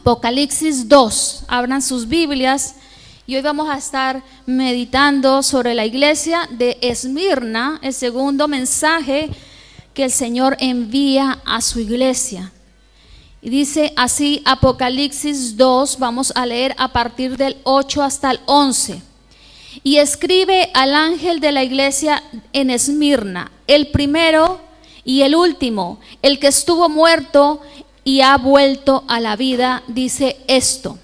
Apocalipsis 2. Abran sus Biblias y hoy vamos a estar meditando sobre la iglesia de Esmirna, el segundo mensaje que el Señor envía a su iglesia. Y dice así Apocalipsis 2, vamos a leer a partir del 8 hasta el 11. Y escribe al ángel de la iglesia en Esmirna, el primero y el último, el que estuvo muerto y ha vuelto a la vida, dice esto: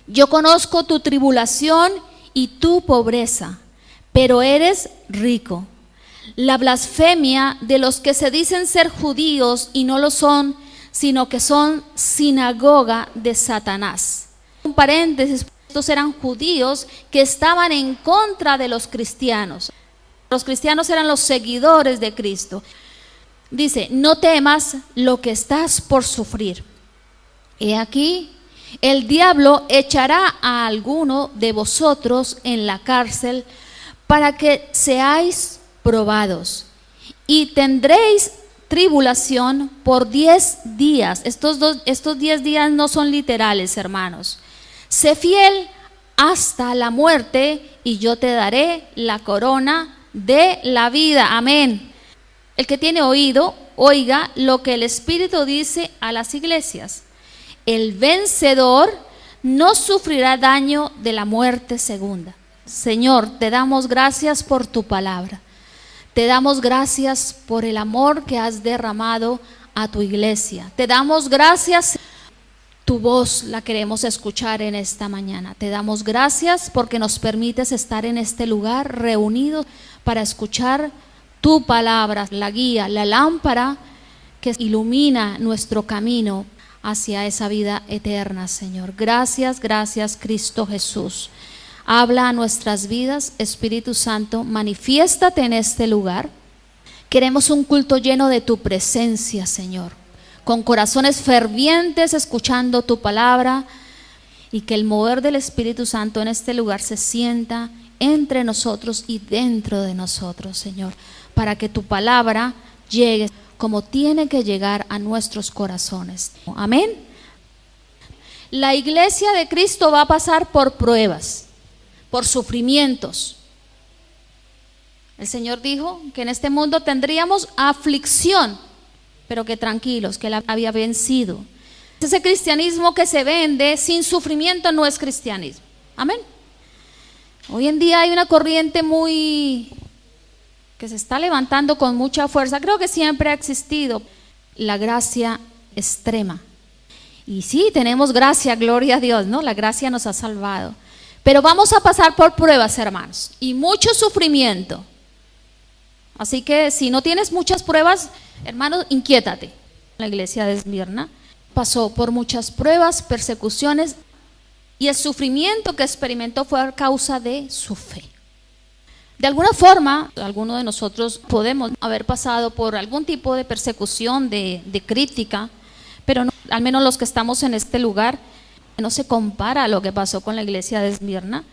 yo conozco tu tribulación y tu pobreza, pero eres rico. La blasfemia de los que se dicen ser judíos y no lo son, sino que son sinagoga de Satanás. Un paréntesis, estos eran judíos que estaban en contra de los cristianos. Los cristianos eran los seguidores de Cristo. Dice: no temas lo que estás por sufrir. He aquí, el diablo echará a alguno de vosotros en la cárcel para que seáis probados, y tendréis tribulación por 10 días. Estos 10 días no son literales, hermanos. Sé fiel hasta la muerte, y yo te daré la corona de la vida. Amén. El que tiene oído, oiga lo que el Espíritu dice a las iglesias. El vencedor no sufrirá daño de la muerte segunda. Señor, te damos gracias por tu palabra. Te damos gracias por el amor que has derramado a tu iglesia. Te damos gracias. Tu voz la queremos escuchar en esta mañana. Te damos gracias porque nos permites estar en este lugar reunidos para escuchar tu palabra, la guía, la lámpara que ilumina nuestro camino hacia esa vida eterna, Señor. Gracias, gracias, Cristo Jesús. Habla a nuestras vidas, Espíritu Santo, manifiéstate en este lugar. Queremos un culto lleno de tu presencia, Señor, con corazones fervientes escuchando tu palabra, y que el mover del Espíritu Santo en este lugar se sienta entre nosotros y dentro de nosotros, Señor, para que tu palabra llegue como tiene que llegar a nuestros corazones. Amén. La iglesia de Cristo va a pasar por pruebas, por sufrimientos. El Señor dijo que en este mundo tendríamos aflicción, pero que tranquilos, que Él había vencido. Ese cristianismo que se vende sin sufrimiento no es cristianismo. Amén. Hoy en día hay una corriente que se está levantando con mucha fuerza. Creo que siempre ha existido la gracia extrema. Y sí, tenemos gracia, gloria a Dios, ¿no? La gracia nos ha salvado. Pero vamos a pasar por pruebas, hermanos, y mucho sufrimiento. Así que si no tienes muchas pruebas, hermanos, inquiétate. La iglesia de Esmirna pasó por muchas pruebas, persecuciones, y el sufrimiento que experimentó fue a causa de su fe. De alguna forma, algunos de nosotros podemos haber pasado por algún tipo de persecución, de crítica, pero no, al menos los que estamos en este lugar, no se compara a lo que pasó con la iglesia de Esmirna.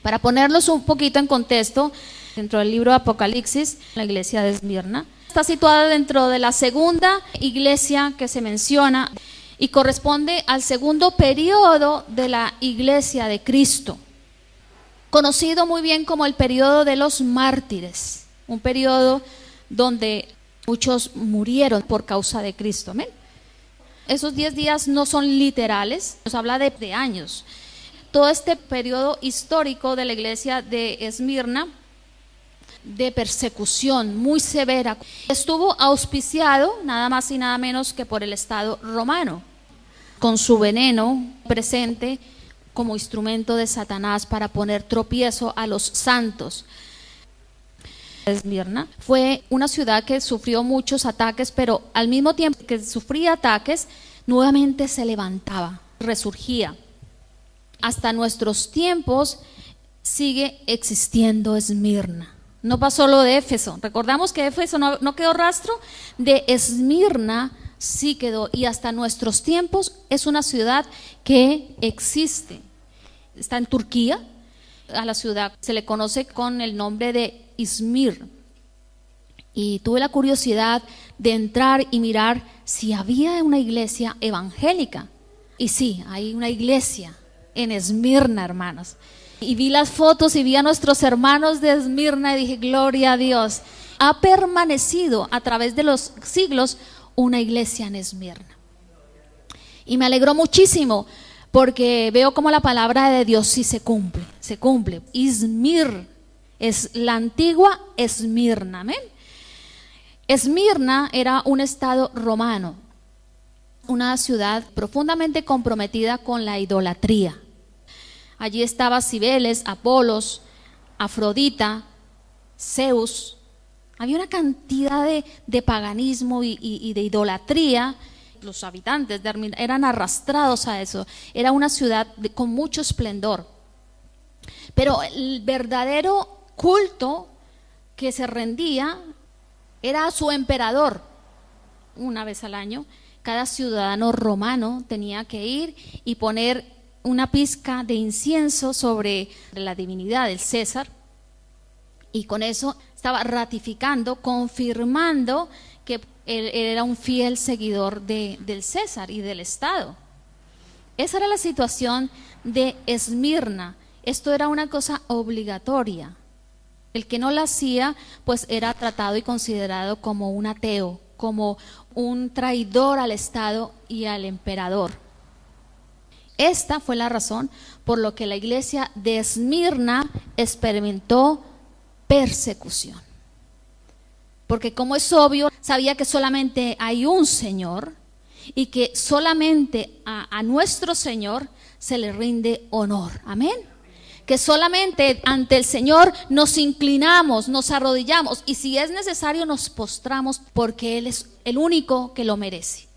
Para ponerlos un poquito en contexto, dentro del libro de Apocalipsis, la iglesia de Esmirna está situada dentro de la segunda iglesia que se menciona y corresponde al segundo periodo de la iglesia de Cristo, conocido muy bien como el periodo de los mártires, un periodo donde muchos murieron por causa de Cristo. Amén. Esos 10 días no son literales, nos habla de años. Todo este periodo histórico de la iglesia de Esmirna, de persecución muy severa, estuvo auspiciado nada más y nada menos que por el Estado romano, con su veneno presente como instrumento de Satanás para poner tropiezo a los santos. Esmirna fue una ciudad que sufrió muchos ataques, pero al mismo tiempo que sufría ataques, nuevamente se levantaba, resurgía. Hasta nuestros tiempos sigue existiendo Esmirna. No pasó lo de Éfeso. Recordamos que Éfeso no quedó rastro, de Esmirna sí quedó, y hasta nuestros tiempos es una ciudad que existe. Está en Turquía. A la ciudad se le conoce con el nombre de Izmir, y tuve la curiosidad de entrar y mirar si había una iglesia evangélica, Y sí, hay una iglesia en Esmirna, hermanos. Y vi las fotos y vi a nuestros hermanos de Esmirna y dije, gloria a Dios. Ha permanecido a través de los siglos una iglesia en Esmirna. Y me alegró muchísimo porque veo como la palabra de Dios sí se cumple, se cumple. Izmir es la antigua Esmirna, amén. Esmirna era un estado romano, una ciudad profundamente comprometida con la idolatría. Allí estaba Cibeles, Apolos, Afrodita, Zeus. Había una cantidad de paganismo y de idolatría. Los habitantes de Esmirna eran arrastrados a eso. Era una ciudad con mucho esplendor. Pero el verdadero culto que se rendía era a su emperador. Una vez al año, cada ciudadano romano tenía que ir y poner una pizca de incienso sobre la divinidad del César. Y con eso estaba ratificando, confirmando que él era un fiel seguidor del César y del Estado. Esa era la situación de Esmirna. Esto era una cosa obligatoria. El que no la hacía, pues era tratado y considerado como un ateo, como un traidor al Estado y al emperador. Esta fue la razón por la que la iglesia de Esmirna experimentó persecución. Porque como es obvio, sabía que solamente hay un Señor y que solamente a nuestro Señor se le rinde honor. Amén. Que solamente ante el Señor nos inclinamos, nos arrodillamos y si es necesario nos postramos porque Él es el único que lo merece.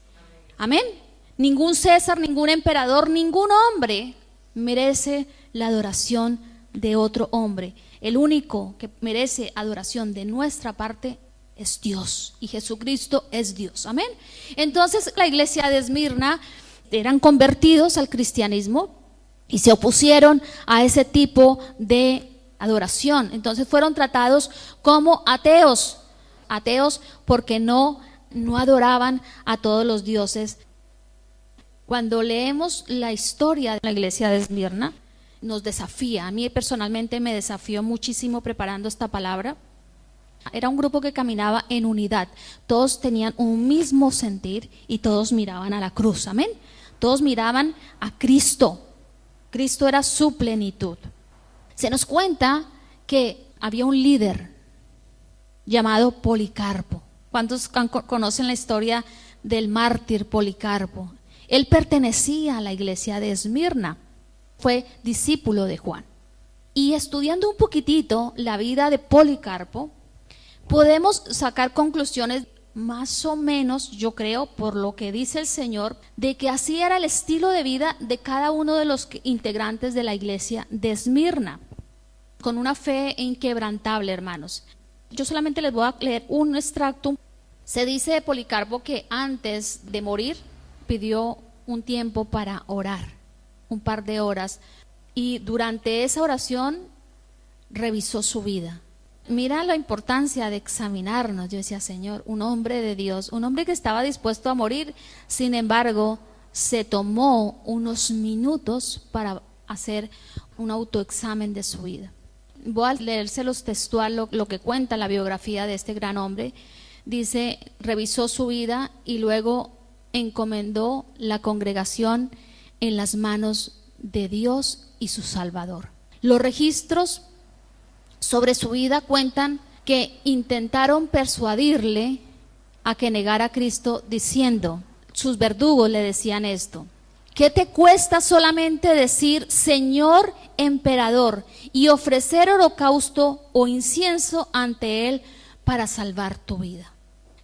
Amén. Ningún César, ningún emperador, ningún hombre merece la adoración de otro hombre. El único que merece adoración de nuestra parte es Dios y Jesucristo es Dios. Amén. Entonces la iglesia de Esmirna eran convertidos al cristianismo y se opusieron a ese tipo de adoración. Entonces fueron tratados como ateos. Ateos porque no adoraban a todos los dioses. Cuando leemos la historia de la iglesia de Esmirna, nos desafía. A mí personalmente me desafió muchísimo preparando esta palabra. Era un grupo que caminaba en unidad. Todos tenían un mismo sentir y todos miraban a la cruz. Amén. Todos miraban a Cristo. Cristo era su plenitud. Se nos cuenta que había un líder llamado Policarpo. ¿Cuántos conocen la historia del mártir Policarpo? Él pertenecía a la iglesia de Esmirna, fue discípulo de Juan. Y estudiando un poquitito la vida de Policarpo, podemos sacar conclusiones más o menos, yo creo, por lo que dice el Señor, de que así era el estilo de vida de cada uno de los integrantes de la iglesia de Esmirna, con una fe inquebrantable, hermanos. Yo solamente les voy a leer un extracto. Se dice de Policarpo que antes de morir pidió un tiempo para orar, un par de horas, y durante esa oración revisó su vida. Mira la importancia de examinarnos. Yo decía, Señor, un hombre de Dios, un hombre que estaba dispuesto a morir, sin embargo, se tomó unos minutos para hacer un autoexamen de su vida. Voy a leérselos textual lo que cuenta la biografía de este gran hombre. Dice, revisó su vida y luego encomendó la congregación en las manos de Dios y su Salvador. Los registros sobre su vida cuentan que intentaron persuadirle a que negara a Cristo diciendo, sus verdugos le decían esto: ¿qué te cuesta solamente decir Señor emperador y ofrecer holocausto o incienso ante él para salvar tu vida?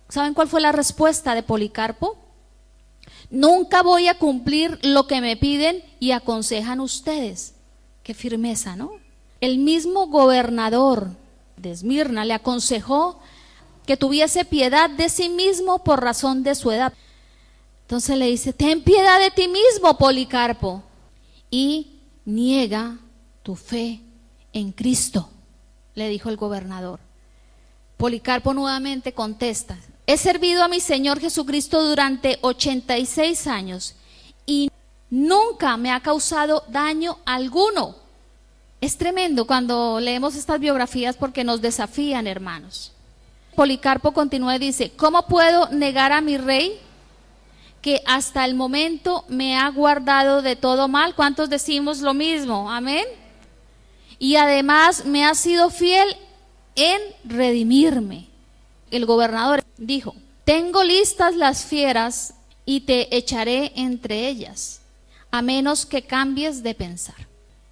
¿Saben cuál fue la respuesta de Policarpo? Nunca voy a cumplir lo que me piden y aconsejan ustedes. Qué firmeza, ¿no? El mismo gobernador de Esmirna le aconsejó que tuviese piedad de sí mismo por razón de su edad. Entonces le dice, ten piedad de ti mismo, Policarpo, y niega tu fe en Cristo, le dijo el gobernador. Policarpo nuevamente contesta, he servido a mi Señor Jesucristo durante 86 años y nunca me ha causado daño alguno. Es tremendo cuando leemos estas biografías porque nos desafían, hermanos. Policarpo continúa y dice, ¿cómo puedo negar a mi rey que hasta el momento me ha guardado de todo mal? ¿Cuántos decimos lo mismo? Amén. Y además me ha sido fiel en redimirme. El gobernador dijo, tengo listas las fieras y te echaré entre ellas, a menos que cambies de pensar.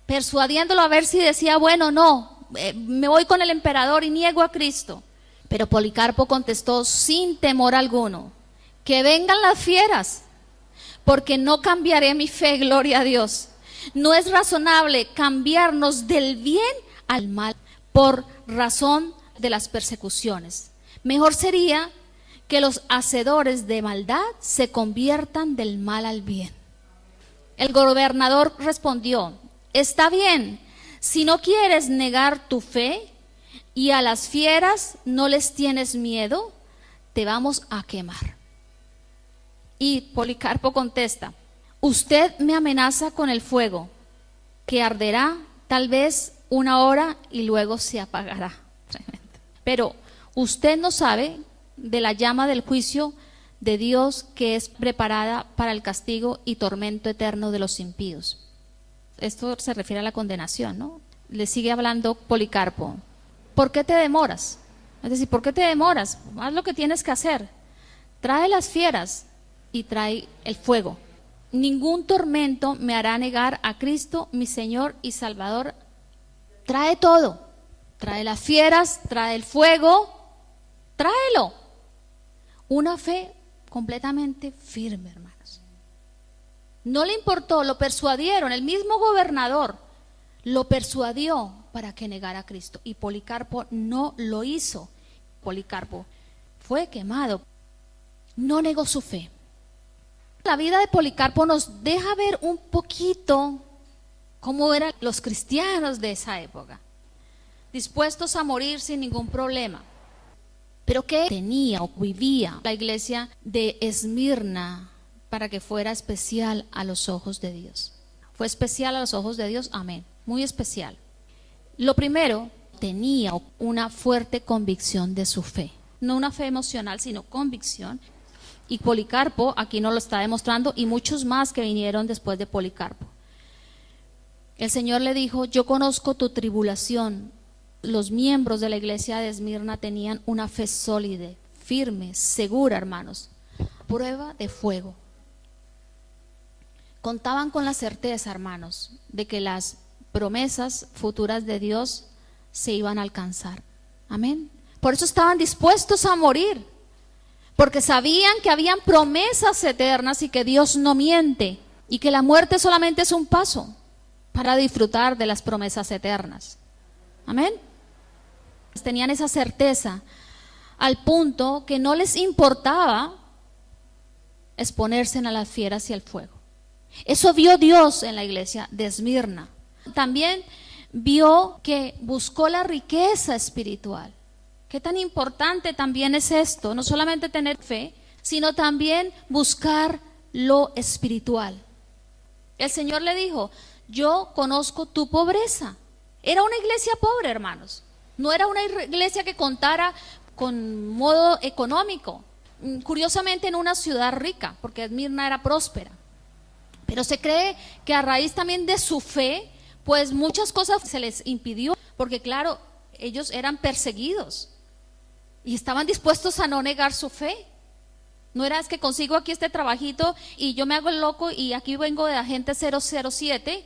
Persuadiéndolo a ver si decía, bueno, no, me voy con el emperador y niego a Cristo. Pero Policarpo contestó sin temor alguno, que vengan las fieras, porque no cambiaré mi fe, gloria a Dios. No es razonable cambiarnos del bien al mal por razón de las persecuciones. Mejor sería que los hacedores de maldad se conviertan del mal al bien. El gobernador respondió, está bien, si no quieres negar tu fe y a las fieras no les tienes miedo, te vamos a quemar. Y Policarpo contesta, usted me amenaza con el fuego, que arderá tal vez 1 hora y luego se apagará. Pero usted no sabe de la llama del juicio de Dios que es preparada para el castigo y tormento eterno de los impíos. Esto se refiere a la condenación, ¿no? Le sigue hablando Policarpo. ¿Por qué te demoras? Es decir, ¿por qué te demoras? Haz lo que tienes que hacer. Trae las fieras y trae el fuego. Ningún tormento me hará negar a Cristo, mi Señor y Salvador. Trae todo. Trae las fieras, trae el fuego, tráelo. Una fe completamente firme, hermanos. No le importó, lo persuadieron, el mismo gobernador lo persuadió para que negara a Cristo. Y Policarpo no lo hizo. Policarpo fue quemado. No negó su fe. La vida de Policarpo nos deja ver un poquito cómo eran los cristianos de esa época, dispuestos a morir sin ningún problema. Pero ¿qué tenía o vivía la iglesia de Esmirna para que fuera especial a los ojos de Dios? ¿Fue especial a los ojos de Dios? Amén, muy especial. Lo primero, tenía una fuerte convicción de su fe, no una fe emocional, sino convicción. Y Policarpo aquí nos lo está demostrando, y muchos más que vinieron después de Policarpo. El Señor le dijo, yo conozco tu tribulación. Los miembros de la iglesia de Esmirna tenían una fe sólida, firme, segura, hermanos. Prueba de fuego. Contaban con la certeza, hermanos, de que las promesas futuras de Dios se iban a alcanzar. Amén. Por eso estaban dispuestos a morir, porque sabían que habían promesas eternas y que Dios no miente, y que la muerte solamente es un paso para disfrutar de las promesas eternas. Amén. Tenían esa certeza al punto que no les importaba exponerse a las fieras y al fuego. Eso vio Dios en la iglesia de Esmirna. También vio que buscó la riqueza espiritual. Qué tan importante también es esto, no solamente tener fe, sino también buscar lo espiritual. El Señor le dijo, yo conozco tu pobreza. Era una iglesia pobre, hermanos. No era una iglesia que contara con modo económico. Curiosamente en una ciudad rica, porque Esmirna era próspera. Pero se cree que a raíz también de su fe, pues muchas cosas se les impidió, porque claro, ellos eran perseguidos y estaban dispuestos a no negar su fe. No era es que consigo aquí este trabajito y yo me hago el loco y aquí vengo de agente 007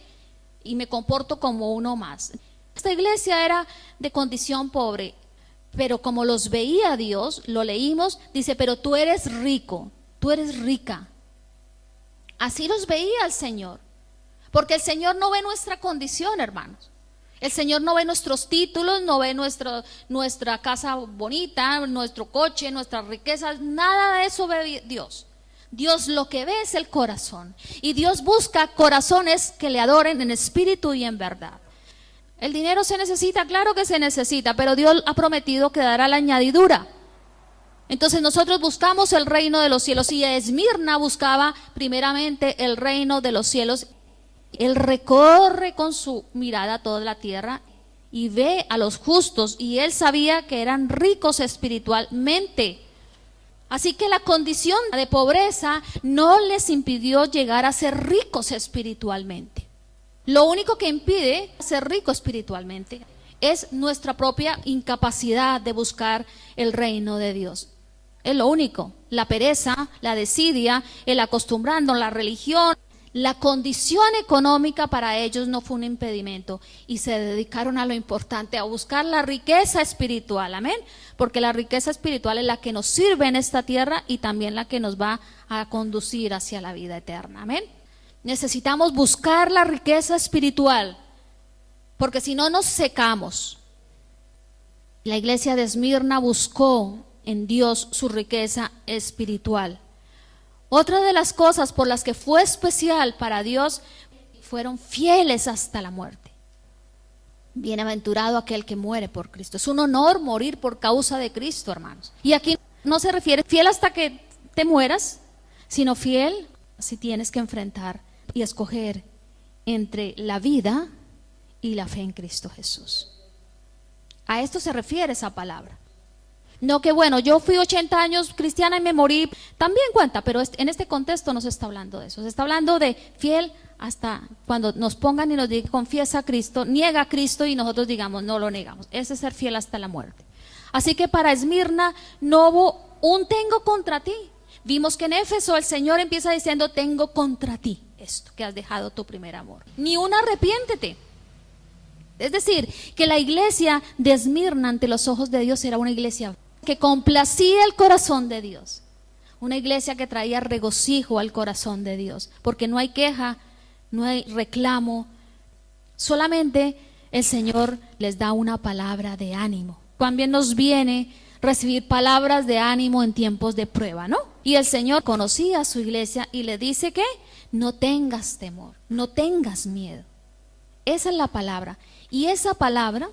y me comporto como uno más. Esta iglesia era de condición pobre, pero como los veía Dios, lo leímos, dice, pero tú eres rico, tú eres rica. Así los veía el Señor, porque el Señor no ve nuestra condición, hermanos. El Señor no ve nuestros títulos, no ve nuestra casa bonita, nuestro coche, nuestras riquezas, nada de eso ve Dios. Dios lo que ve es el corazón, y Dios busca corazones que le adoren en espíritu y en verdad. ¿El dinero se necesita? Claro que se necesita, pero Dios ha prometido que dará la añadidura. Entonces nosotros buscamos el reino de los cielos y Esmirna buscaba primeramente el reino de los cielos. Él recorre con su mirada toda la tierra y ve a los justos y él sabía que eran ricos espiritualmente. Así que la condición de pobreza no les impidió llegar a ser ricos espiritualmente. Lo único que impide ser rico espiritualmente es nuestra propia incapacidad de buscar el reino de Dios. Es lo único. La pereza, la desidia, el acostumbrarnos, la religión, la condición económica para ellos no fue un impedimento y se dedicaron a lo importante, a buscar la riqueza espiritual, amén, porque la riqueza espiritual es la que nos sirve en esta tierra y también la que nos va a conducir hacia la vida eterna, amén. Necesitamos buscar la riqueza espiritual, porque si no nos secamos. La iglesia de Esmirna buscó en Dios su riqueza espiritual. Otra de las cosas por las que fue especial para Dios, fueron fieles hasta la muerte. Bienaventurado aquel que muere por Cristo. Es un honor morir por causa de Cristo, hermanos. Y aquí no se refiere fiel hasta que te mueras, sino fiel si tienes que enfrentar y escoger entre la vida y la fe en Cristo Jesús. A esto se refiere esa palabra. No que bueno, yo fui 80 años cristiana y me morí, también cuenta, pero en este contexto no se está hablando de eso. Se está hablando de fiel hasta cuando nos pongan y nos digan confiesa a Cristo, niega a Cristo y nosotros digamos no lo negamos. Ese es ser fiel hasta la muerte. Así que para Esmirna no hubo un tengo contra ti. Vimos que en Éfeso el Señor empieza diciendo tengo contra ti esto, que has dejado tu primer amor. Ni un arrepiéntete. Es decir, que la iglesia de Esmirna ante los ojos de Dios era una iglesia que complacía el corazón de Dios, una iglesia que traía regocijo al corazón de Dios, porque no hay queja, no hay reclamo, solamente el Señor les da una palabra de ánimo. También nos viene recibir palabras de ánimo en tiempos de prueba, ¿no? Y el Señor conocía a su iglesia y le dice que no tengas temor, no tengas miedo. Esa es la palabra, y esa palabra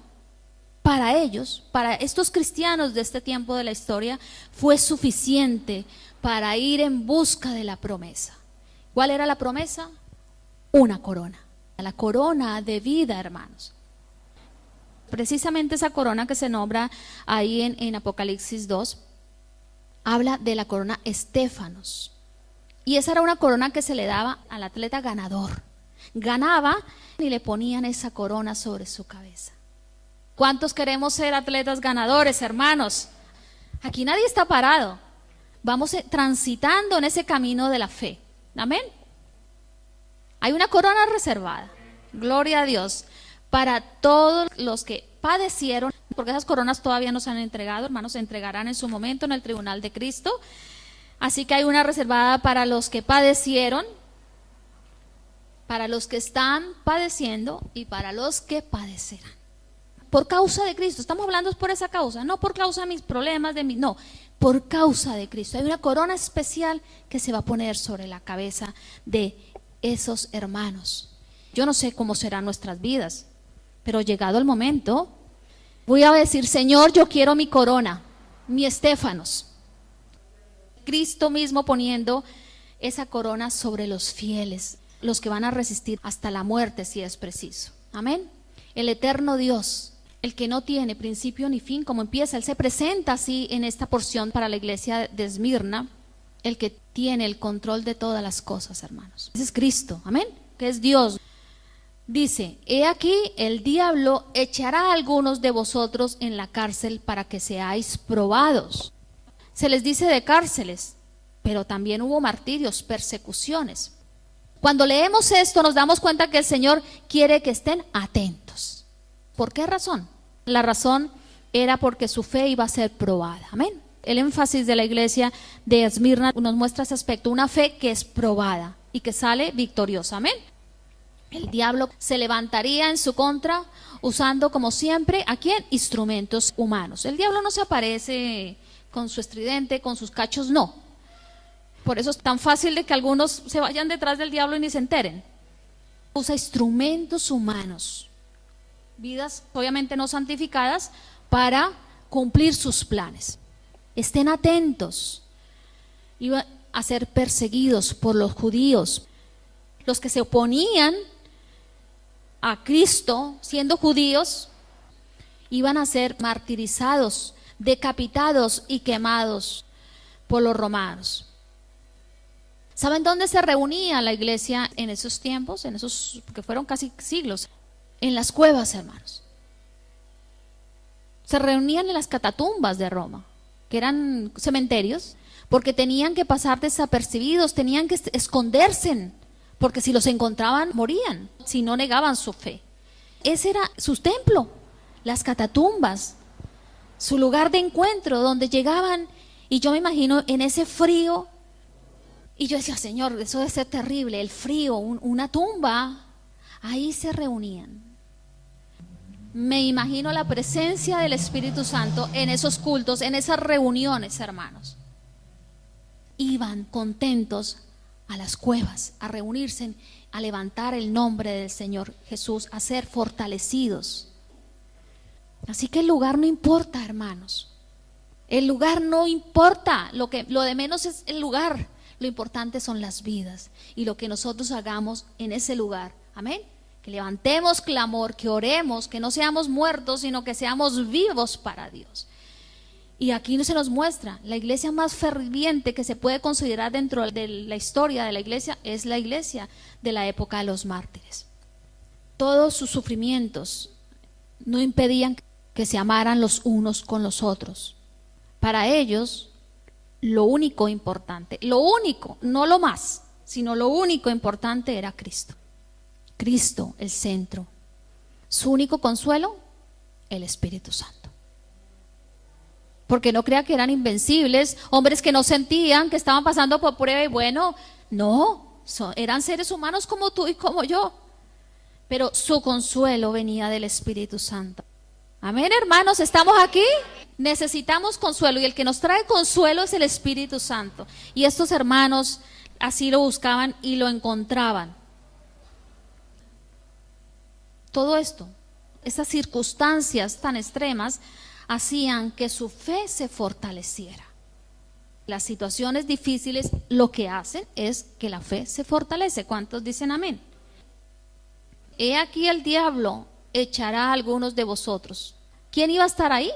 para ellos, para estos cristianos de este tiempo de la historia, fue suficiente para ir en busca de la promesa. ¿Cuál era la promesa? Una corona, la corona de vida, hermanos. Precisamente esa corona que se nombra ahí en Apocalipsis 2, habla de la corona Estéfanos. Y esa era una corona que se le daba al atleta ganador. Ganaba y le ponían esa corona sobre su cabeza. ¿Cuántos queremos ser atletas ganadores, hermanos? Aquí nadie está parado. Vamos transitando en ese camino de la fe. Amén. Hay una corona reservada, gloria a Dios, para todos los que padecieron, porque esas coronas todavía no se han entregado, hermanos, se entregarán en su momento en el tribunal de Cristo. Así que hay una reservada para los que padecieron, para los que están padeciendo y para los que padecerán. Por causa de Cristo, estamos hablando por esa causa, no por causa de mis problemas, no, por causa de Cristo. Hay una corona especial que se va a poner sobre la cabeza de esos hermanos. Yo no sé cómo serán nuestras vidas, pero llegado el momento, voy a decir, Señor, yo quiero mi corona, mi Estéfanos. Cristo mismo poniendo esa corona sobre los fieles, los que van a resistir hasta la muerte si es preciso. Amén. El eterno Dios, el que no tiene principio ni fin, como empieza, Él se presenta así en esta porción para la iglesia de Esmirna, el que tiene el control de todas las cosas, hermanos. Ese es Cristo, amén, que es Dios. Dice, he aquí el diablo echará a algunos de vosotros en la cárcel para que seáis probados. Se les dice de cárceles, pero también hubo martirios, persecuciones. Cuando leemos esto nos damos cuenta que el Señor quiere que estén atentos. ¿Por qué razón? La razón era porque su fe iba a ser probada. Amén. El énfasis de la iglesia de Esmirna nos muestra ese aspecto, una fe que es probada y que sale victoriosa. Amén. El diablo se levantaría en su contra usando como siempre, ¿a quién? Instrumentos humanos. El diablo no se aparece con su estridente, con sus cachos, no. Por eso es tan fácil de que algunos se vayan detrás del diablo y ni se enteren. Usa instrumentos humanos, vidas obviamente no santificadas, para cumplir sus planes. Estén atentos. Iban a ser perseguidos por los judíos. Los que se oponían a Cristo, siendo judíos, iban a ser martirizados, decapitados y quemados por los romanos. ¿Saben dónde se reunía la iglesia en esos tiempos? En esos que fueron casi siglos. En las cuevas, hermanos. Se reunían en las catatumbas de Roma, que eran cementerios, porque tenían que pasar desapercibidos, tenían que esconderse, porque si los encontraban morían, si no negaban su fe. Ese era su templo, las catatumbas, su lugar de encuentro, donde llegaban, y yo me imagino en ese frío, y yo decía, Señor, eso debe ser terrible, el frío, una tumba, ahí se reunían. Me imagino la presencia del Espíritu Santo en esos cultos, en esas reuniones, hermanos. Iban contentos a las cuevas, a reunirse, a levantar el nombre del Señor Jesús, a ser fortalecidos. Así que el lugar no importa, hermanos. El lugar no importa, lo de menos es el lugar. Lo importante son las vidas y lo que nosotros hagamos en ese lugar. Amén. Que levantemos clamor, que oremos, que no seamos muertos, sino que seamos vivos para Dios. Y aquí no se nos muestra, la iglesia más ferviente que se puede considerar dentro de la historia de la iglesia es la iglesia de la época de los mártires. Todos sus sufrimientos no impedían que se amaran los unos con los otros. Para ellos, lo único importante, lo único, no lo más, sino lo único importante era Cristo. Cristo, el centro. Su único consuelo, el Espíritu Santo. Porque no crea que eran invencibles, hombres que no sentían, que estaban pasando por prueba y bueno, no, eran seres humanos como tú y como yo. Pero su consuelo venía del Espíritu Santo. Amén, hermanos, ¿estamos aquí? Necesitamos consuelo y el que nos trae consuelo es el Espíritu Santo. Y estos hermanos así lo buscaban y lo encontraban. Todo esto, estas circunstancias tan extremas, hacían que su fe se fortaleciera. Las situaciones difíciles lo que hacen es que la fe se fortalece. ¿Cuántos dicen amén? He aquí el diablo echará a algunos de vosotros. ¿Quién iba a estar ahí?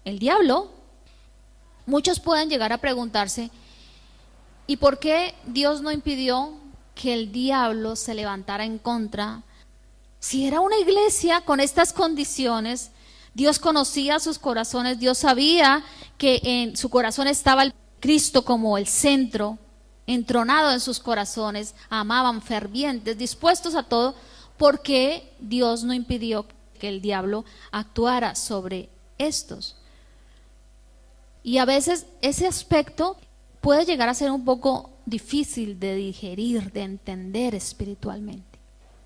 El diablo. Muchos pueden llegar a preguntarse, ¿y por qué Dios no impidió que el diablo se levantara en contra? Si era una iglesia con estas condiciones, Dios conocía sus corazones, Dios sabía que en su corazón estaba el Cristo como el centro, entronado en sus corazones, amaban fervientes, dispuestos a todo, ¿por qué Dios no impidió que el diablo actuara sobre estos? Y a veces ese aspecto puede llegar a ser un poco difícil de digerir, de entender espiritualmente.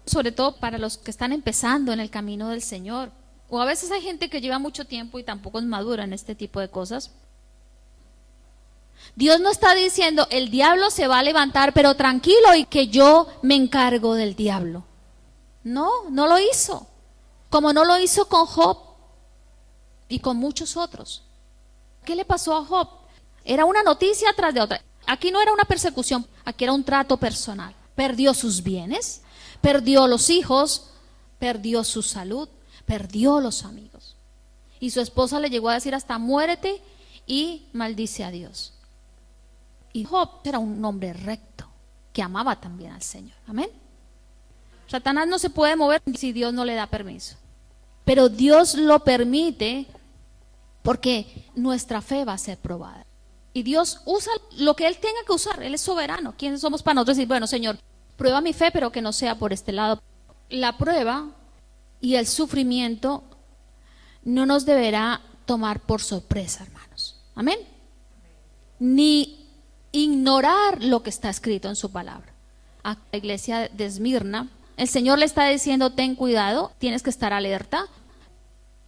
Sobre todo para los que están empezando en el camino del Señor. O a veces hay gente que lleva mucho tiempo y tampoco es madura en este tipo de cosas. Dios no está diciendo, el diablo se va a levantar, pero tranquilo y que yo me encargo del diablo. No, no lo hizo. Como no lo hizo con Job y con muchos otros. ¿Qué le pasó a Job? Era una noticia tras de otra. Aquí no era una persecución, aquí era un trato personal. Perdió sus bienes, perdió los hijos, perdió su salud, perdió los amigos. Y su esposa le llegó a decir hasta muérete y maldice a Dios. Y Job era un hombre recto, que amaba también al Señor. Amén. Satanás no se puede mover si Dios no le da permiso. Pero Dios lo permite porque nuestra fe va a ser probada. Y Dios usa lo que Él tenga que usar. Él es soberano. ¿Quiénes somos para nosotros decir, bueno, Señor, prueba mi fe, pero que no sea por este lado? La prueba y el sufrimiento no nos deberá tomar por sorpresa, hermanos. Amén. Ni ignorar lo que está escrito en su palabra. A la iglesia de Esmirna, el Señor le está diciendo, ten cuidado, tienes que estar alerta.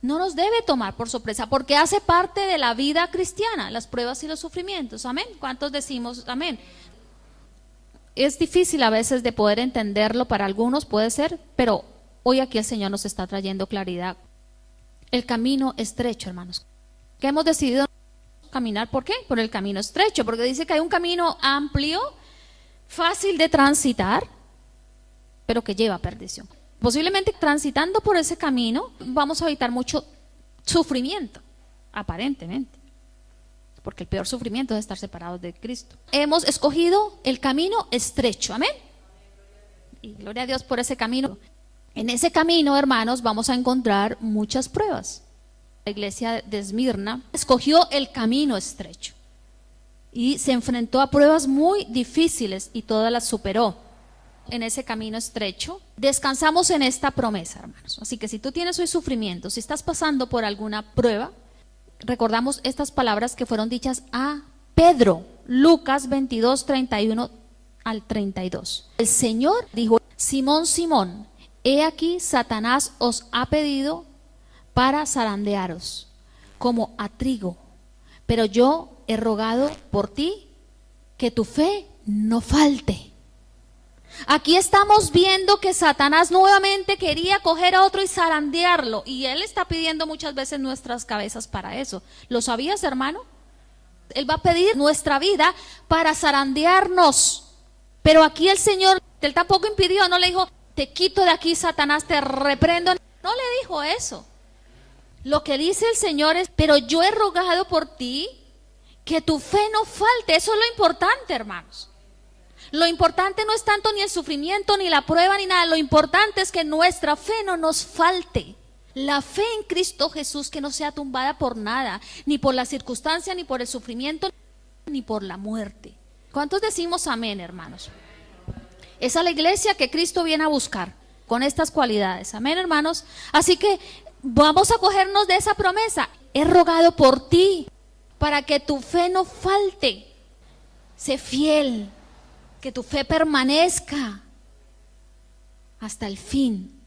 No nos debe tomar por sorpresa, porque hace parte de la vida cristiana, las pruebas y los sufrimientos. Amén. ¿Cuántos decimos amén? Es difícil a veces de poder entenderlo, para algunos puede ser, pero hoy aquí el Señor nos está trayendo claridad. El camino estrecho, hermanos, que hemos decidido caminar, ¿por qué? Por el camino estrecho, porque dice que hay un camino amplio, fácil de transitar, pero que lleva a perdición. Posiblemente transitando por ese camino vamos a evitar mucho sufrimiento, aparentemente, porque el peor sufrimiento es estar separados de Cristo. Hemos escogido el camino estrecho, amén. Y gloria a Dios por ese camino. En ese camino, hermanos, vamos a encontrar muchas pruebas. La iglesia de Esmirna escogió el camino estrecho y se enfrentó a pruebas muy difíciles y todas las superó. En ese camino estrecho descansamos en esta promesa, hermanos. Así que si tú tienes hoy sufrimiento, si estás pasando por alguna prueba, recordamos estas palabras que fueron dichas a Pedro, Lucas 22, 31 al 32. El Señor dijo: Simón, Simón, he aquí Satanás os ha pedido para zarandearos como a trigo, pero yo he rogado por ti que tu fe no falte. Aquí estamos viendo que Satanás nuevamente quería coger a otro y zarandearlo, y él está pidiendo muchas veces nuestras cabezas para eso. ¿Lo sabías, hermano? Él va a pedir nuestra vida para zarandearnos. Pero aquí el Señor, él tampoco impidió, no le dijo: te quito de aquí, Satanás, te reprendo. No le dijo eso. Lo que dice el Señor es: pero yo he rogado por ti que tu fe no falte. Eso es lo importante, hermanos. Lo importante no es tanto ni el sufrimiento, ni la prueba, ni nada. Lo importante es que nuestra fe no nos falte. La fe en Cristo Jesús, que no sea tumbada por nada, ni por la circunstancia, ni por el sufrimiento, ni por la muerte. ¿Cuántos decimos amén, hermanos? Esa es la iglesia que Cristo viene a buscar, con estas cualidades. Amén, hermanos. Así que vamos a cogernos de esa promesa. He rogado por ti para que tu fe no falte. Sé fiel, que tu fe permanezca hasta el fin.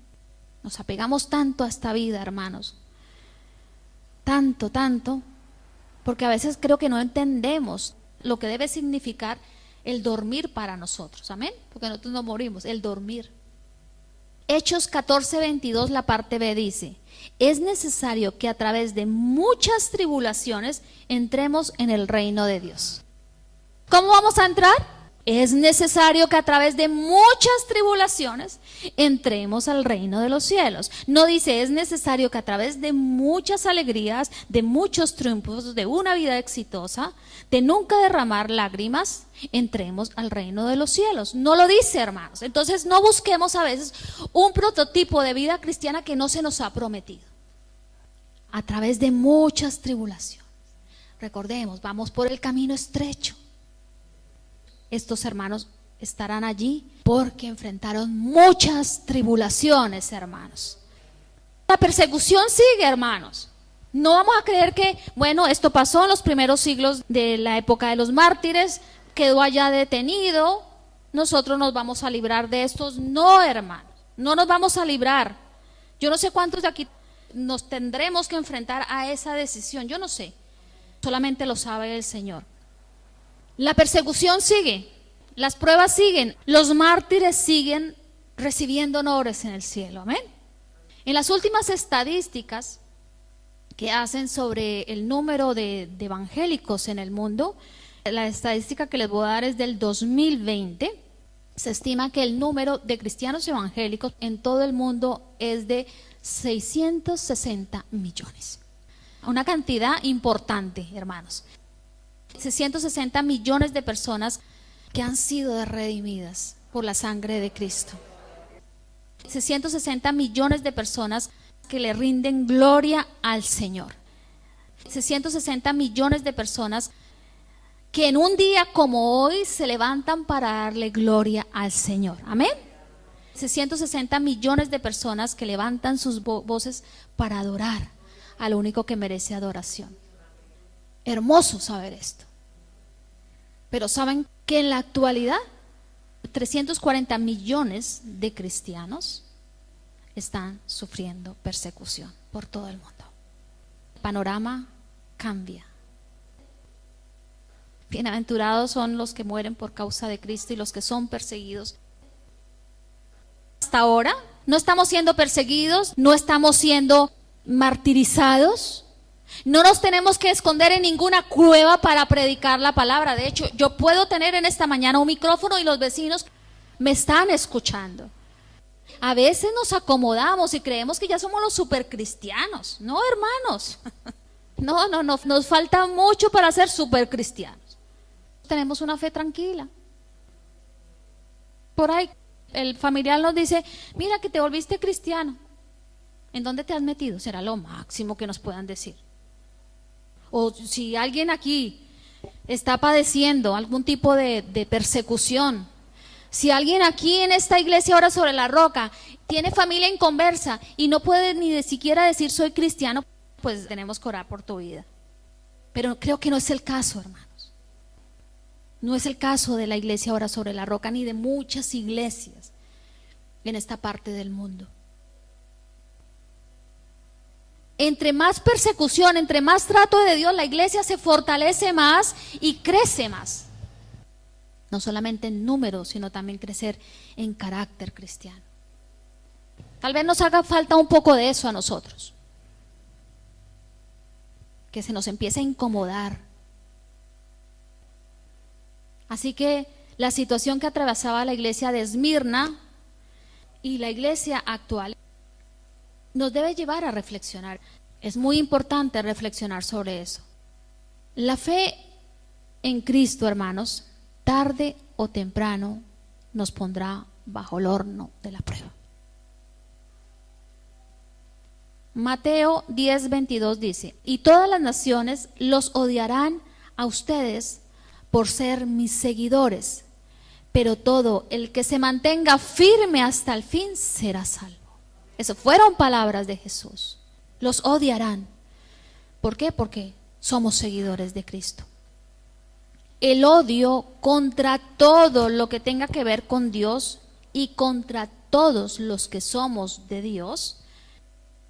Nos apegamos tanto a esta vida, hermanos, tanto, porque a veces creo que no entendemos lo que debe significar el dormir para nosotros, amén, porque nosotros no morimos, el dormir. Hechos 14, 22, la parte B dice: es necesario que a través de muchas tribulaciones entremos en el reino de Dios. ¿Cómo vamos a entrar? Es necesario que a través de muchas tribulaciones entremos al reino de los cielos. No dice: es necesario que a través de muchas alegrías, de muchos triunfos, de una vida exitosa, de nunca derramar lágrimas, entremos al reino de los cielos. No lo dice, hermanos. Entonces no busquemos a veces un prototipo de vida cristiana que no se nos ha prometido. A través de muchas tribulaciones. Recordemos, vamos por el camino estrecho. Estos hermanos estarán allí porque enfrentaron muchas tribulaciones, hermanos. La persecución sigue, hermanos. No vamos a creer que, bueno, esto pasó en los primeros siglos de la época de los mártires, quedó allá detenido, nosotros nos vamos a librar de estos. No, hermanos, no nos vamos a librar. Yo no sé cuántos de aquí nos tendremos que enfrentar a esa decisión, yo no sé. Solamente lo sabe el Señor. La persecución sigue, las pruebas siguen, los mártires siguen recibiendo honores en el cielo, amén. En las últimas estadísticas que hacen sobre el número de evangélicos en el mundo, la estadística que les voy a dar es del 2020, se estima que el número de cristianos evangélicos en todo el mundo es de 660 millones. Una cantidad importante, hermanos. 660 millones de personas que han sido redimidas por la sangre de Cristo. 660 millones de personas que le rinden gloria al Señor. 660 millones de personas que en un día como hoy se levantan para darle gloria al Señor. Amén. 660 millones de personas que levantan sus voces para adorar al único que merece adoración. Hermoso saber esto. Pero saben que en la actualidad 340 millones de cristianos están sufriendo persecución por todo el mundo. El panorama cambia. Bienaventurados son los que mueren por causa de Cristo y los que son perseguidos. Hasta ahora no estamos siendo perseguidos, no estamos siendo martirizados, No nos tenemos que esconder en ninguna cueva para predicar la palabra. De hecho, yo puedo tener en esta mañana un micrófono y los vecinos me están escuchando. A veces nos acomodamos y creemos que ya somos los supercristianos. No, hermanos. No, nos falta mucho para ser supercristianos. Tenemos una fe tranquila. Por ahí el familiar nos dice, mira que te volviste cristiano. ¿En dónde te has metido? Será lo máximo que nos puedan decir. O si alguien aquí está padeciendo algún tipo de persecución, si alguien aquí en esta iglesia Ora sobre la Roca tiene familia inconversa y no puede ni siquiera decir soy cristiano, pues tenemos que orar por tu vida. Pero creo que no es el caso, hermanos. No es el caso de la iglesia Ora sobre la Roca ni de muchas iglesias en esta parte del mundo. Entre más persecución, entre más trato de Dios, la iglesia se fortalece más y crece más. No solamente en número, sino también crecer en carácter cristiano. Tal vez nos haga falta un poco de eso a nosotros. Que se nos empiece a incomodar. Así que la situación que atravesaba la iglesia de Esmirna y la iglesia actual nos debe llevar a reflexionar. Es muy importante reflexionar sobre eso. La fe en Cristo, hermanos, tarde o temprano nos pondrá bajo el horno de la prueba. Mateo 10:22 dice, y todas las naciones los odiarán a ustedes por ser mis seguidores, pero todo el que se mantenga firme hasta el fin será salvo. Eso fueron palabras de Jesús. Los odiarán. ¿Por qué? Porque somos seguidores de Cristo. El odio contra todo lo que tenga que ver con Dios y contra todos los que somos de Dios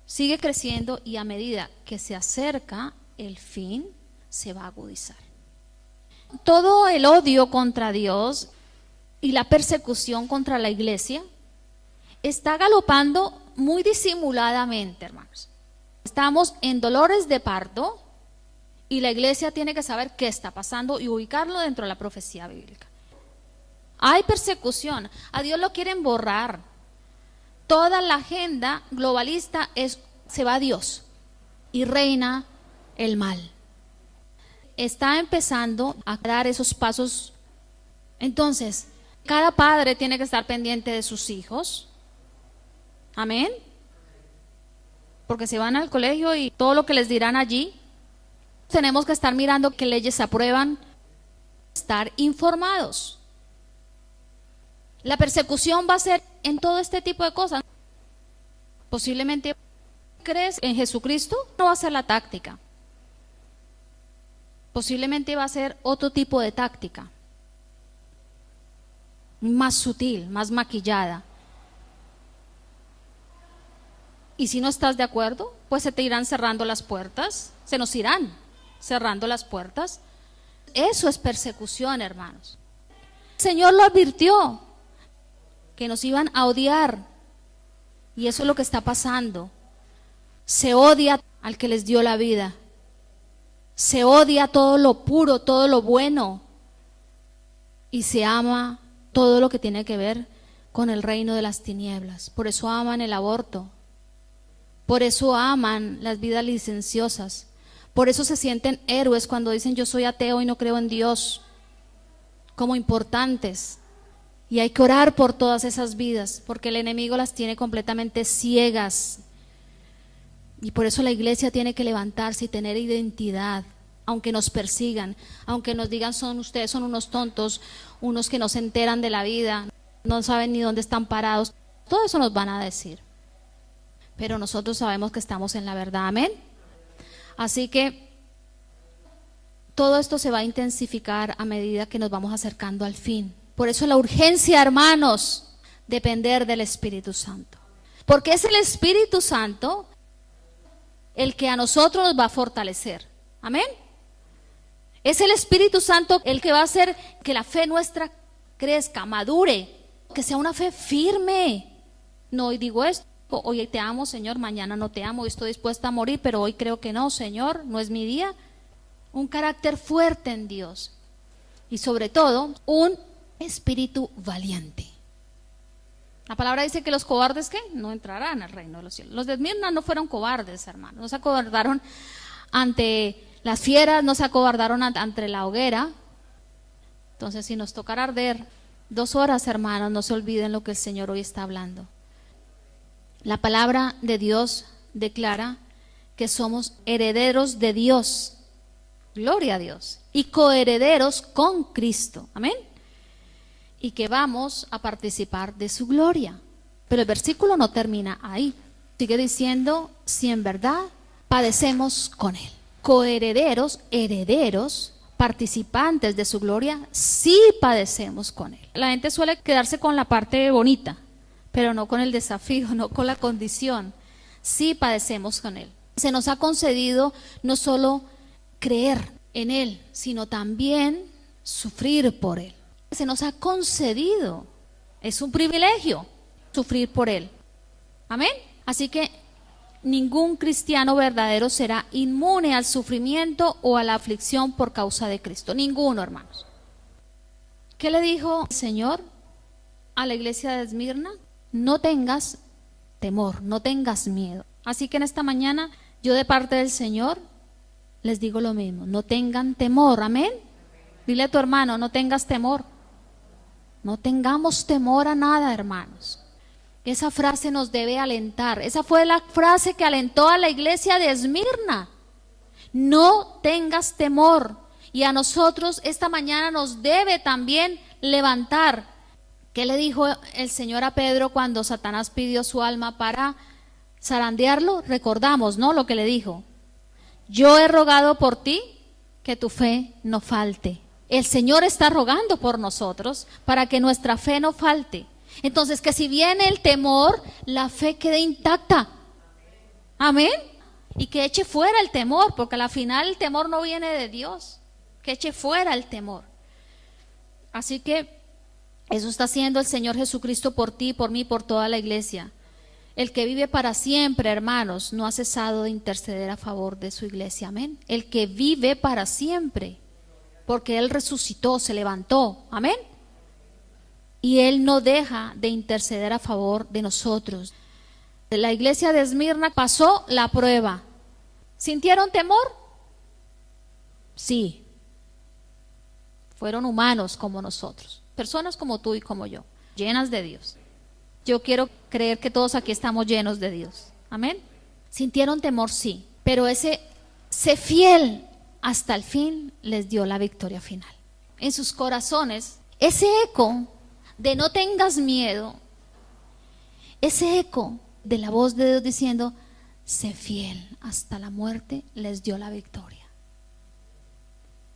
sigue creciendo y a medida que se acerca el fin se va a agudizar. Todo el odio contra Dios y la persecución contra la iglesia está galopando muy disimuladamente, hermanos. Estamos en dolores de parto y la iglesia tiene que saber qué está pasando y ubicarlo dentro de la profecía bíblica. Hay persecución, a Dios lo quieren borrar. Toda la agenda globalista se va a Dios y reina el mal. Está empezando a dar esos pasos. Entonces, cada padre tiene que estar pendiente de sus hijos. Amén. Porque se van al colegio y todo lo que les dirán allí, tenemos que estar mirando qué leyes se aprueban, estar informados. La persecución va a ser en todo este tipo de cosas. Posiblemente crees en Jesucristo, no va a ser la táctica. Posiblemente va a ser otro tipo de táctica, más sutil, más maquillada. Y si no estás de acuerdo, pues se te irán cerrando las puertas, se nos irán cerrando las puertas. Eso es persecución, hermanos. El Señor lo advirtió, que nos iban a odiar. Y eso es lo que está pasando. Se odia al que les dio la vida. Se odia todo lo puro, todo lo bueno. Y se ama todo lo que tiene que ver con el reino de las tinieblas. Por eso aman el aborto. Por eso aman las vidas licenciosas. Por eso se sienten héroes cuando dicen yo soy ateo y no creo en Dios, como importantes. Y hay que orar por todas esas vidas, porque el enemigo las tiene completamente ciegas. Y por eso la iglesia tiene que levantarse y tener identidad, aunque nos persigan, aunque nos digan ustedes son unos tontos, unos que no se enteran de la vida, no saben ni dónde están parados. Todo eso nos van a decir. Pero nosotros sabemos que estamos en la verdad, amén. Así que todo esto se va a intensificar a medida que nos vamos acercando al fin. Por eso la urgencia, hermanos, depender del Espíritu Santo. Porque es el Espíritu Santo el que a nosotros nos va a fortalecer. Amén. Es el Espíritu Santo el que va a hacer que la fe nuestra crezca, madure, que sea una fe firme. No, y digo esto Hoy te amo, Señor, mañana no te amo, estoy dispuesta a morir, pero hoy creo que no, Señor, no es mi día. Un carácter fuerte en Dios y sobre todo un espíritu valiente. La palabra dice que los cobardes, ¿qué? No entrarán al reino de los cielos. Los de Esmirna no fueron cobardes, hermanos, no se acobardaron ante las fieras, no se acobardaron ante la hoguera. Entonces, si nos tocará arder 2 horas, hermanos, no se olviden lo que el Señor hoy está hablando. La palabra de Dios declara que somos herederos de Dios, gloria a Dios, y coherederos con Cristo, amén, y que vamos a participar de su gloria. Pero el versículo no termina ahí, sigue diciendo, si en verdad padecemos con Él, coherederos, herederos, participantes de su gloria, sí padecemos con Él. La gente suele quedarse con la parte bonita, pero no con el desafío, no con la condición. Sí padecemos con Él. Se nos ha concedido no solo creer en Él, sino también sufrir por Él. Se nos ha concedido, es un privilegio sufrir por Él. Amén. Así que ningún cristiano verdadero será inmune al sufrimiento o a la aflicción por causa de Cristo. Ninguno, hermanos. ¿Qué le dijo el Señor a la iglesia de Esmirna? No tengas temor, no tengas miedo. Así que en esta mañana yo de parte del Señor les digo lo mismo, no tengan temor, amén. Dile a tu hermano, no tengas temor. No tengamos temor a nada, hermanos. Esa frase nos debe alentar. Esa fue la frase que alentó a la iglesia de Esmirna. No tengas temor. Y a nosotros esta mañana nos debe también levantar. ¿Qué le dijo el Señor a Pedro cuando Satanás pidió su alma para zarandearlo? Recordamos, ¿no? Lo que le dijo. Yo he rogado por ti que tu fe no falte. El Señor está rogando por nosotros para que nuestra fe no falte. Entonces, que si viene el temor, la fe quede intacta. Amén. Y que eche fuera el temor, porque al final el temor no viene de Dios. Que eche fuera el temor. Así que eso está haciendo el Señor Jesucristo por ti, por mí, por toda la iglesia. El que vive para siempre, hermanos, no ha cesado de interceder a favor de su iglesia. Amén. El que vive para siempre, porque Él resucitó, se levantó. Amén. Y Él no deja de interceder a favor de nosotros. La iglesia de Esmirna pasó la prueba. ¿Sintieron temor? Sí. Fueron humanos como nosotros, personas como tú y como yo, llenas de Dios. Yo quiero creer que todos aquí estamos llenos de Dios. Amén. ¿Sintieron temor? Sí. Pero ese sé fiel hasta el fin les dio la victoria final. En sus corazones, ese eco de no tengas miedo, ese eco de la voz de Dios diciendo, sé fiel hasta la muerte, les dio la victoria.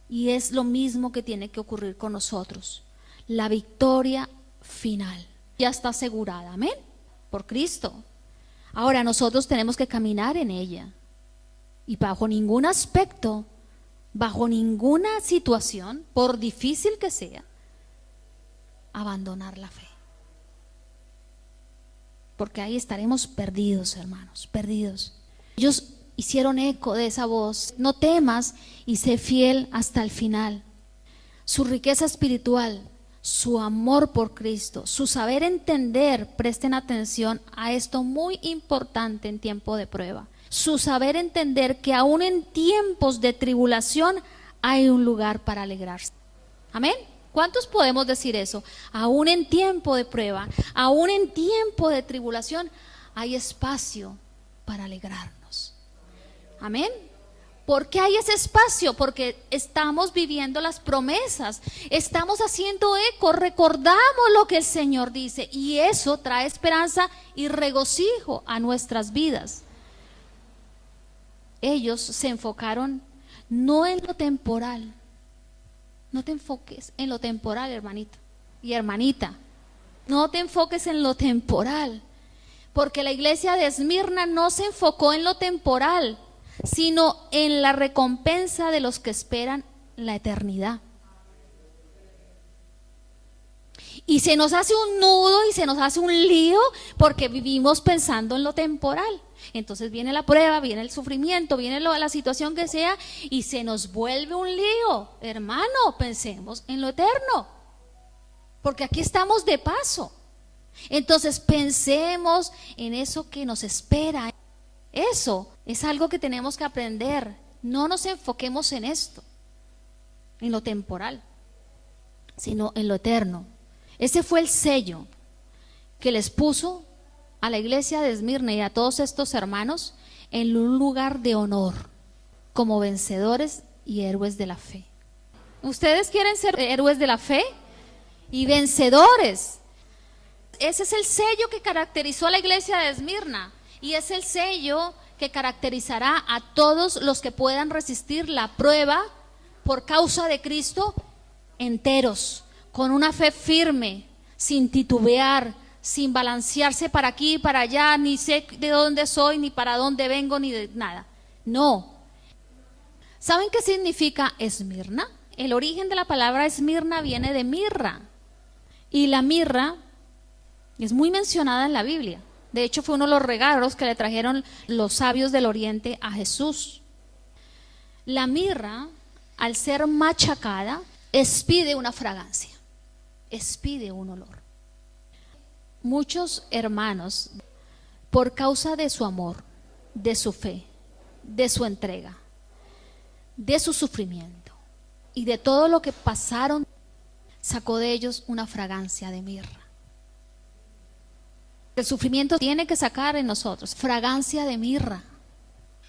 Y es lo mismo que tiene que ocurrir con nosotros. La victoria final ya está asegurada, amén, por Cristo. Ahora nosotros tenemos que caminar en ella. Y bajo ningún aspecto, bajo ninguna situación, por difícil que sea, abandonar la fe. Porque ahí estaremos perdidos, hermanos, perdidos. Ellos hicieron eco de esa voz. No temas y sé fiel hasta el final. Su riqueza espiritual, su amor por Cristo, su saber entender, presten atención a esto muy importante en tiempo de prueba. Su saber entender que aún en tiempos de tribulación hay un lugar para alegrarse. Amén. ¿Cuántos podemos decir eso? Aún en tiempo de prueba, aún en tiempo de tribulación, hay espacio para alegrarnos. Amén. ¿Por qué hay ese espacio? Porque estamos viviendo las promesas, estamos haciendo eco, recordamos lo que el Señor dice y eso trae esperanza y regocijo a nuestras vidas. Ellos se enfocaron no en lo temporal. No te enfoques en lo temporal, hermanito y hermanita. No te enfoques en lo temporal, porque la iglesia de Esmirna no se enfocó en lo temporal, sino en la recompensa de los que esperan la eternidad. Y se nos hace un nudo y se nos hace un lío porque vivimos pensando en lo temporal. Entonces viene la prueba, viene el sufrimiento, viene la situación que sea y se nos vuelve un lío. Hermano, pensemos en lo eterno, porque aquí estamos de paso. Entonces pensemos en eso que nos espera. Eso es algo que tenemos que aprender. No nos enfoquemos en esto, en lo temporal, sino en lo eterno. Ese fue el sello que les puso a la iglesia de Esmirna y a todos estos hermanos en un lugar de honor, como vencedores y héroes de la fe. ¿Ustedes quieren ser héroes de la fe y vencedores? Ese es el sello que caracterizó a la iglesia de Esmirna y es el sello que caracterizará a todos los que puedan resistir la prueba por causa de Cristo, enteros, con una fe firme, sin titubear, sin balancearse para aquí y para allá, ni sé de dónde soy, ni para dónde vengo, ni de nada. No. ¿Saben qué significa Esmirna? El origen de la palabra Esmirna viene de mirra. Y la mirra es muy mencionada en la Biblia. De hecho, fue uno de los regalos que le trajeron los sabios del Oriente a Jesús. La mirra, al ser machacada, expide una fragancia, expide un olor. Muchos hermanos, por causa de su amor, de su fe, de su entrega, de su sufrimiento y de todo lo que pasaron, sacó de ellos una fragancia de mirra. El sufrimiento tiene que sacar en nosotros fragancia de mirra.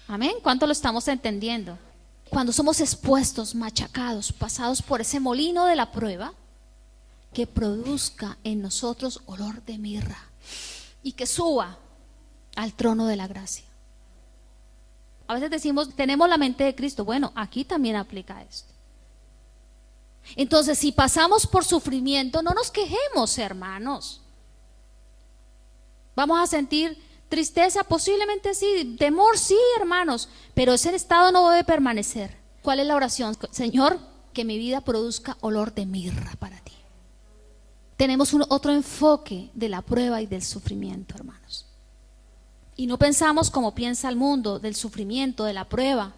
Amén. ¿Cuánto lo estamos entendiendo? Cuando somos expuestos, machacados, pasados por ese molino de la prueba, que produzca en nosotros olor de mirra y que suba al trono de la gracia. A veces decimos, tenemos la mente de Cristo. Bueno, aquí también aplica esto. Entonces, si pasamos por sufrimiento, no nos quejemos, hermanos. Vamos a sentir tristeza, posiblemente sí, temor, sí, hermanos, pero ese estado no debe permanecer. ¿Cuál es la oración? Señor, que mi vida produzca olor de mirra para ti. Tenemos otro enfoque de la prueba y del sufrimiento, hermanos. Y no pensamos como piensa el mundo, del sufrimiento, de la prueba.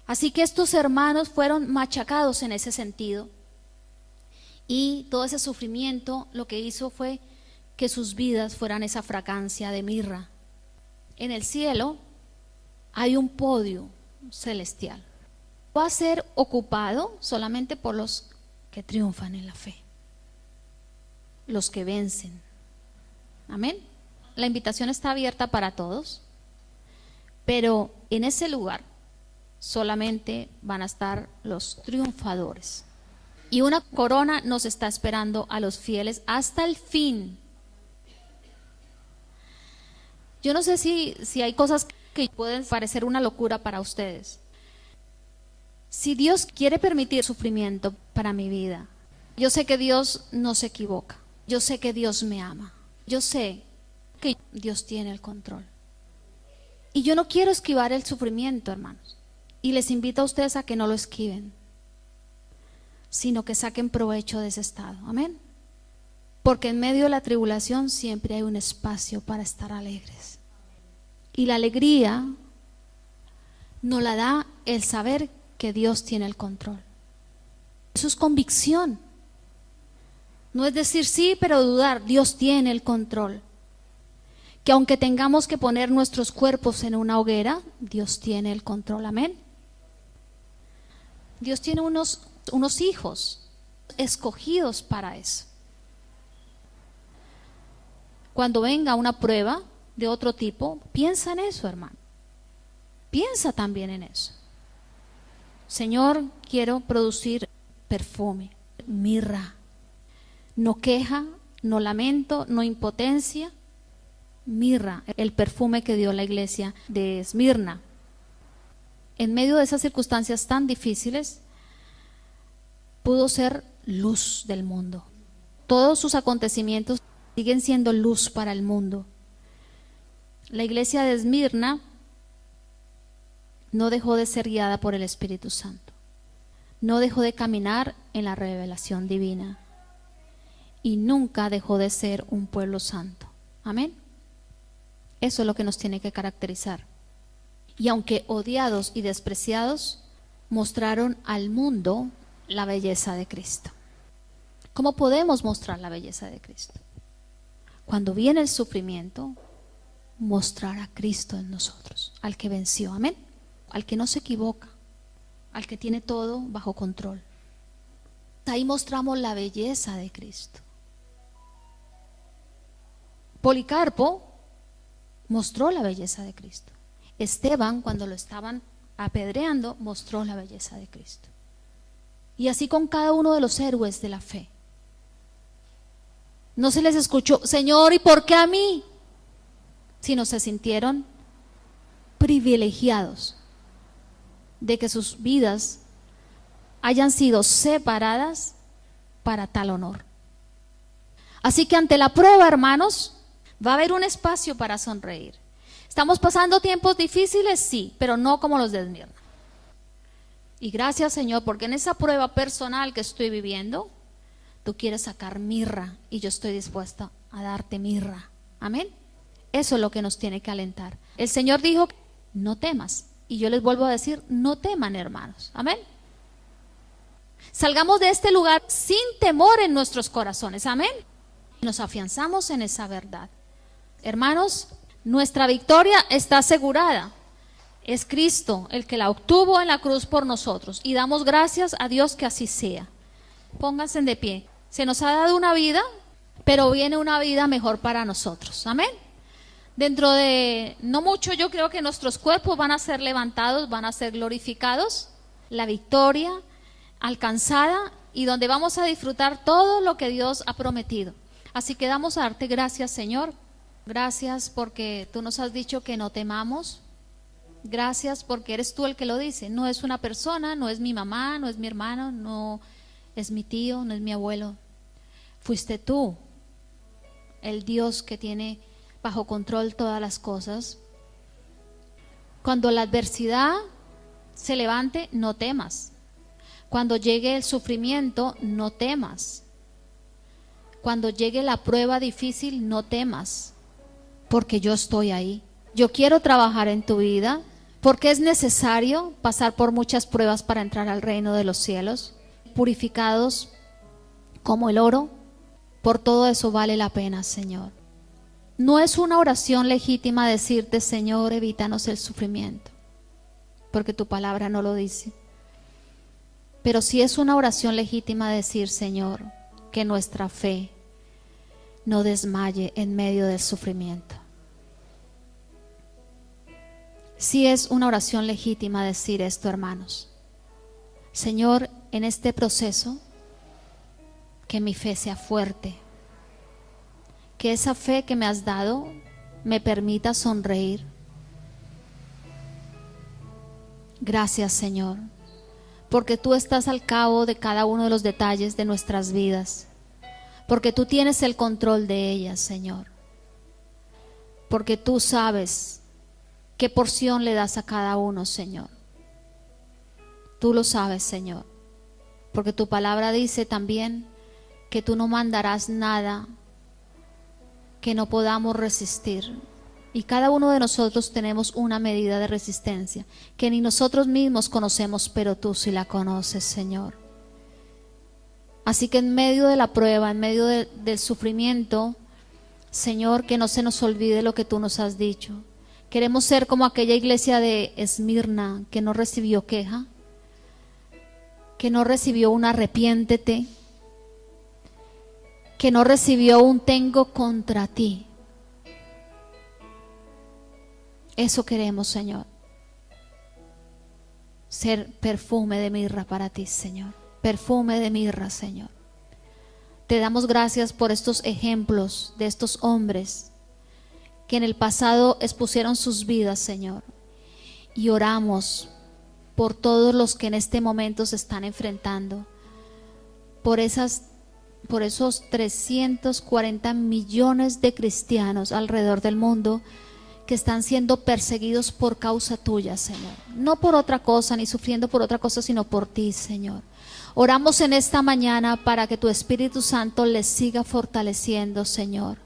Así que estos hermanos fueron machacados en ese sentido. Y todo ese sufrimiento lo que hizo fue que sus vidas fueran esa fragancia de mirra. En el cielo hay un podio celestial. Va a ser ocupado solamente por los que triunfan en la fe, los que vencen. Amén. La invitación está abierta para todos, pero en ese lugar solamente van a estar los triunfadores. Y una corona nos está esperando a los fieles hasta el fin. Yo no sé si hay cosas que pueden parecer una locura para ustedes. Si Dios quiere permitir sufrimiento para mi vida, yo sé que Dios no se equivoca. Yo sé que Dios me ama. Yo sé que Dios tiene el control. Y yo no quiero esquivar el sufrimiento, hermanos. Y les invito a ustedes a que no lo esquiven, sino que saquen provecho de ese estado. Amén. Porque en medio de la tribulación siempre hay un espacio para estar alegres. Y la alegría nos la da el saber que Dios tiene el control. Eso es convicción. No es decir sí, pero dudar. Dios tiene el control. Que aunque tengamos que poner nuestros cuerpos en una hoguera, Dios tiene el control. Amén. Dios tiene unos hijos escogidos para eso. Cuando venga una prueba de otro tipo, piensa en eso, hermano. Piensa también en eso. Señor, quiero producir perfume, mirra. No queja, no lamento, no impotencia. Mirra, el perfume que dio la iglesia de Esmirna. En medio de esas circunstancias tan difíciles, pudo ser luz del mundo. Todos sus acontecimientos siguen siendo luz para el mundo. La iglesia de Esmirna no dejó de ser guiada por el Espíritu Santo. No dejó de caminar en la revelación divina. y nunca dejó de ser un pueblo santo. Amén. Eso es lo que nos tiene que caracterizar. Y aunque odiados y despreciados, mostraron al mundo la belleza de Cristo. ¿Cómo podemos mostrar la belleza de Cristo? Cuando viene el sufrimiento, mostrar a Cristo en nosotros, al que venció, amén, al que no se equivoca, al que tiene todo bajo control. Ahí mostramos la belleza de Cristo. Policarpo mostró la belleza de Cristo. Esteban, cuando lo estaban apedreando, mostró la belleza de Cristo. Y así con cada uno de los héroes de la fe. No se les escuchó, Señor, ¿y por qué a mí? Sino se sintieron privilegiados de que sus vidas hayan sido separadas para tal honor. Así que ante la prueba, hermanos, va a haber un espacio para sonreír. ¿Estamos pasando tiempos difíciles? Sí, pero no como los de Esmirna. Y gracias, Señor, porque en esa prueba personal que estoy viviendo, tú quieres sacar mirra y yo estoy dispuesta a darte mirra. Amén. Eso es lo que nos tiene que alentar. El Señor dijo, no temas. Y yo les vuelvo a decir, no teman, hermanos. Amén. Salgamos de este lugar sin temor en nuestros corazones. Amén. Nos afianzamos en esa verdad. Hermanos, nuestra victoria está asegurada. Es Cristo el que la obtuvo en la cruz por nosotros. Y damos gracias a Dios que así sea. Pónganse de pie. Se nos ha dado una vida, pero viene una vida mejor para nosotros. Amén. Dentro de no mucho, yo creo que nuestros cuerpos van a ser levantados, van a ser glorificados. La victoria alcanzada y donde vamos a disfrutar todo lo que Dios ha prometido. Así que damos a darte gracias, Señor. Gracias porque tú nos has dicho que no temamos. Gracias porque eres tú el que lo dice. No es una persona, no es mi mamá, no es mi hermano, no es mi tío, no es mi abuelo. Fuiste tú, el Dios que tiene bajo control todas las cosas. Cuando la adversidad se levante, no temas. Cuando llegue el sufrimiento, no temas. Cuando llegue la prueba difícil, no temas, porque yo estoy ahí. Yo quiero trabajar en tu vida, porque es necesario pasar por muchas pruebas para entrar al reino de los cielos, purificados como el oro. Por todo eso vale la pena, Señor. No es una oración legítima decirte, Señor, evítanos el sufrimiento, porque tu palabra no lo dice. Pero sí es una oración legítima decir, Señor, que nuestra fe no desmaye en medio del sufrimiento. Sí es una oración legítima decir esto, hermanos. Señor, en este proceso, que mi fe sea fuerte, que esa fe que me has dado me permita sonreír. Gracias, Señor, porque tú estás al cabo de cada uno de los detalles de nuestras vidas, porque tú tienes el control de ellas, Señor, porque tú sabes qué porción le das a cada uno, Señor. Tú lo sabes, Señor, porque tu palabra dice también que tú no mandarás nada que no podamos resistir. Y cada uno de nosotros tenemos una medida de resistencia que ni nosotros mismos conocemos, pero tú sí la conoces, Señor. Así que en medio de la prueba, en medio del sufrimiento, Señor, que no se nos olvide lo que tú nos has dicho. Queremos ser como aquella iglesia de Esmirna que no recibió queja, que no recibió un arrepiéntete, que no recibió un tengo contra ti. Eso queremos, Señor. Ser perfume de mirra para ti, Señor. Perfume de mirra, Señor. Te damos gracias por estos ejemplos de estos hombres que en el pasado expusieron sus vidas, Señor. Y oramos por todos los que en este momento se están enfrentando, por esos 340 millones de cristianos alrededor del mundo que están siendo perseguidos por causa tuya, Señor. No por otra cosa, ni sufriendo por otra cosa, sino por ti, Señor. Oramos en esta mañana para que tu Espíritu Santo les siga fortaleciendo, Señor.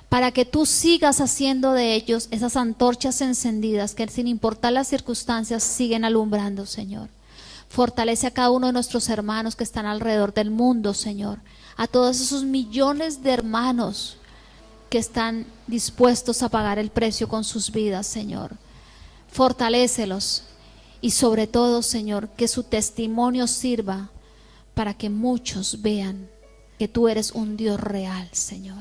Para que tú sigas haciendo de ellos esas antorchas encendidas que sin importar las circunstancias siguen alumbrando, Señor. Fortalece a cada uno de nuestros hermanos que están alrededor del mundo, Señor. A todos esos millones de hermanos que están dispuestos a pagar el precio con sus vidas, Señor. Fortalécelos y sobre todo, Señor, que su testimonio sirva para que muchos vean que tú eres un Dios real, Señor,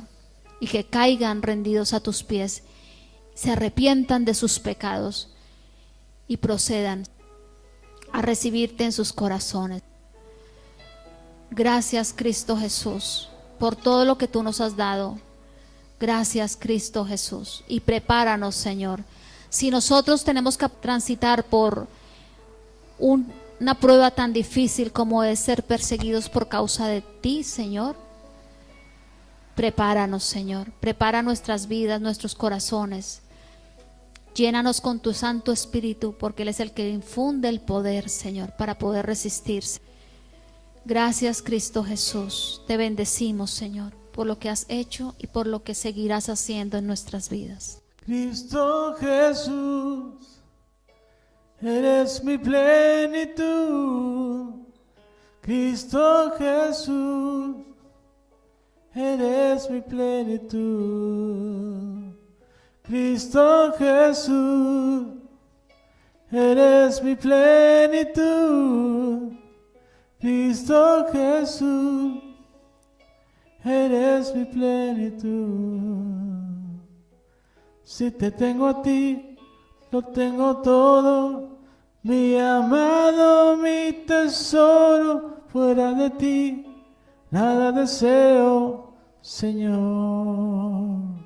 y que caigan rendidos a tus pies, se arrepientan de sus pecados y procedan a recibirte en sus corazones. Gracias, Cristo Jesús, por todo lo que tú nos has dado. Gracias, Cristo Jesús, y prepáranos, Señor. Si nosotros tenemos que transitar por una prueba tan difícil como es ser perseguidos por causa de ti, Señor, prepáranos, Señor. Prepara nuestras vidas, nuestros corazones. Llénanos con tu Santo Espíritu, porque Él es el que infunde el poder, Señor, para poder resistirse. Gracias, Cristo Jesús. Te bendecimos, Señor, por lo que has hecho y por lo que seguirás haciendo en nuestras vidas. Cristo Jesús, eres mi plenitud. Cristo Jesús, eres mi plenitud. Cristo Jesús, eres mi plenitud. Cristo Jesús, eres mi plenitud. Si te tengo a ti, lo tengo todo, mi amado, mi tesoro. Fuera de ti, nada deseo, Señor.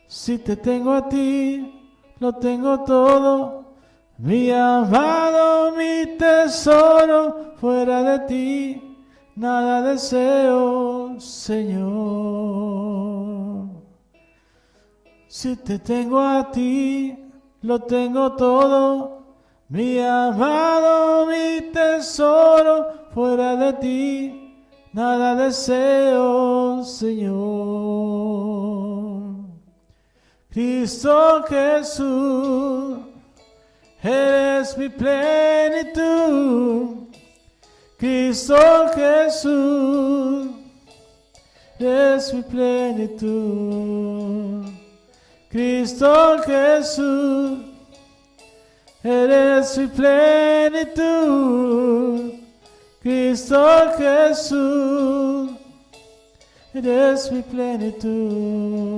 Si te tengo a ti, lo tengo todo, mi amado, mi tesoro. Fuera de ti, nada deseo, Señor. Si te tengo a ti, lo tengo todo, mi amado, mi tesoro. Fuera de ti, nada deseo, Señor. Cristo Jesús, eres mi plenitud. Cristo Jesús, eres mi plenitud. Cristo Jesús, eres mi plenitud. Cristo Jesús, eres mi plenitud.